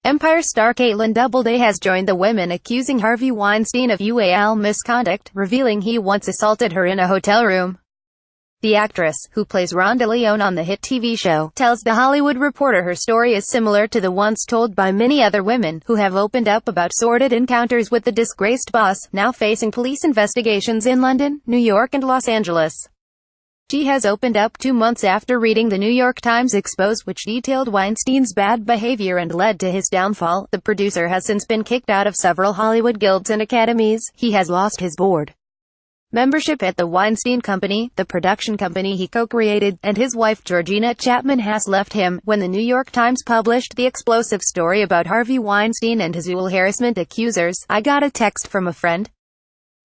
Empire star Kaitlin Doubleday has joined the women accusing Harvey Weinstein of UAL misconduct, revealing he once assaulted her in a hotel room. The actress, who plays Rhonda Lyon on the hit TV show, tells The Hollywood Reporter her story is similar to the ones told by many other women, who have opened up about sordid encounters with the disgraced boss, now facing police investigations in London, New York and Los Angeles. She has opened up 2 months after reading the New York Times expose which detailed Weinstein's bad behavior and led to his downfall. The producer has since been kicked out of several Hollywood guilds and academies. He has lost his board membership at the Weinstein Company, the production company he co-created, and his wife Georgina Chapman has left him. When the New York Times published the explosive story about Harvey Weinstein and his sexual harassment accusers, I got a text from a friend.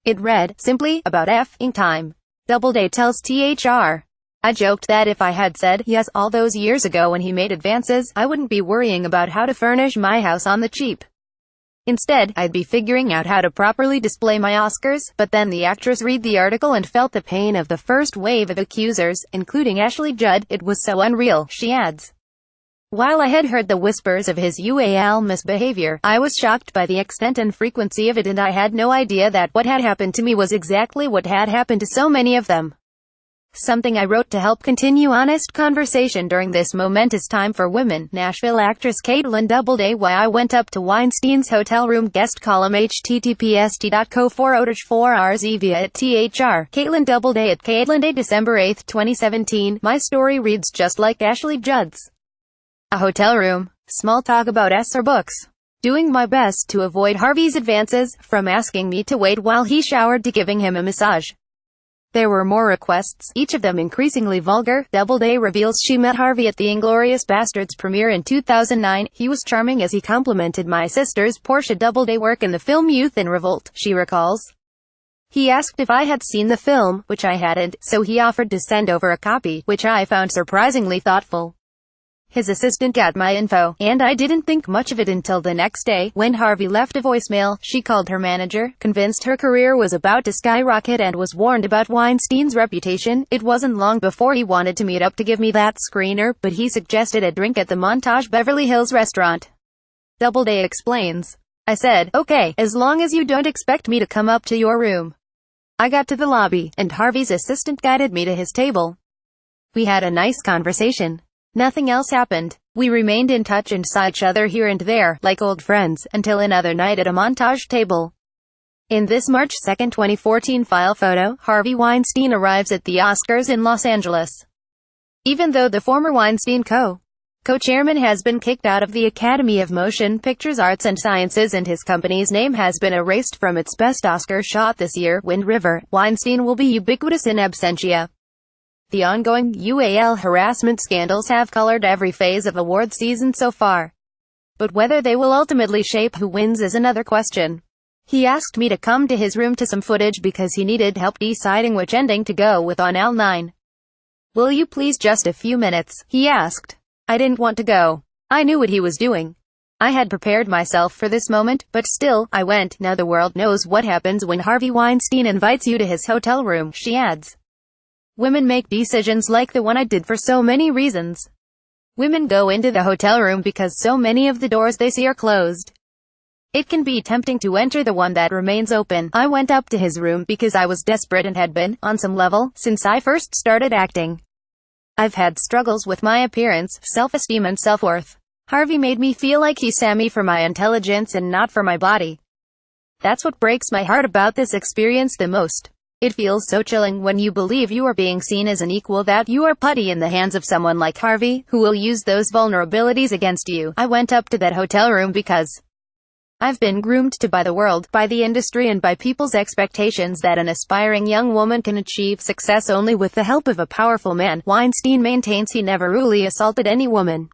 It read, "Simply, about f***ing time." Doubleday tells THR. "I joked that if I had said yes all those years ago when he made advances, I wouldn't be worrying about how to furnish my house on the cheap. Instead, I'd be figuring out how to properly display my Oscars." But then the actress read the article and felt the pain of the first wave of accusers, including Ashley Judd. "It was so unreal," she adds. "While I had heard the whispers of his UAL misbehavior, I was shocked by the extent and frequency of it, and I had no idea that what had happened to me was exactly what had happened to so many of them. Something I wrote to help continue honest conversation during this momentous time for women." Nashville actress Kaitlin Doubleday. Why I went up to Weinstein's hotel room guest column https://co/4rz via at THR. Kaitlin Doubleday at Kaitlin Day, December 8, 2017. My story reads just like Ashley Judd's. A hotel room. Small talk about S or books. Doing my best to avoid Harvey's advances, from asking me to wait while he showered to giving him a massage. There were more requests, each of them increasingly vulgar. Doubleday reveals she met Harvey at the Inglourious Basterds premiere in 2009. "He was charming as he complimented my sisters Portia Doubleday work in the film Youth in Revolt," she recalls. "He asked if I had seen the film, which I hadn't, so he offered to send over a copy, which I found surprisingly thoughtful. His assistant got my info, and I didn't think much of it until the next day, when Harvey left a voicemail. She called her manager, convinced her career was about to skyrocket, and was warned about Weinstein's reputation. It wasn't long before he wanted to meet up to give me that screener, but he suggested a drink at the Montage Beverly Hills restaurant." Doubleday explains. "I said, okay, as long as you don't expect me to come up to your room. I got to the lobby, and Harvey's assistant guided me to his table. We had a nice conversation. Nothing else happened. We remained in touch and saw each other here and there, like old friends, until another night at a Montage table." In this March 2, 2014 file photo, Harvey Weinstein arrives at the Oscars in Los Angeles. Even though the former Weinstein co-chairman has been kicked out of the Academy of Motion Pictures Arts and Sciences and his company's name has been erased from its best Oscar shot this year, Wind River, Weinstein will be ubiquitous in absentia. The ongoing UAL harassment scandals have colored every phase of awards season so far. But whether they will ultimately shape who wins is another question. "He asked me to come to his room to some footage because he needed help deciding which ending to go with on L9. Will you please just a few minutes?" he asked. I didn't want to go. I knew what he was doing. I had prepared myself for this moment, but still, I went. Now the world knows what happens when Harvey Weinstein invites you to his hotel room, she adds. Women make decisions like the one I did for so many reasons. Women go into the hotel room because so many of the doors they see are closed. It can be tempting to enter the one that remains open. I went up to his room because I was desperate and had been, on some level, since I first started acting. I've had struggles with my appearance, self-esteem and self-worth. Harvey made me feel like he saw me for my intelligence and not for my body. That's what breaks my heart about this experience the most. It feels so chilling when you believe you are being seen as an equal that you are putty in the hands of someone like Harvey, who will use those vulnerabilities against you. I went up to that hotel room because I've been groomed to by the world, by the industry and by people's expectations that an aspiring young woman can achieve success only with the help of a powerful man. Weinstein maintains he never really assaulted any woman.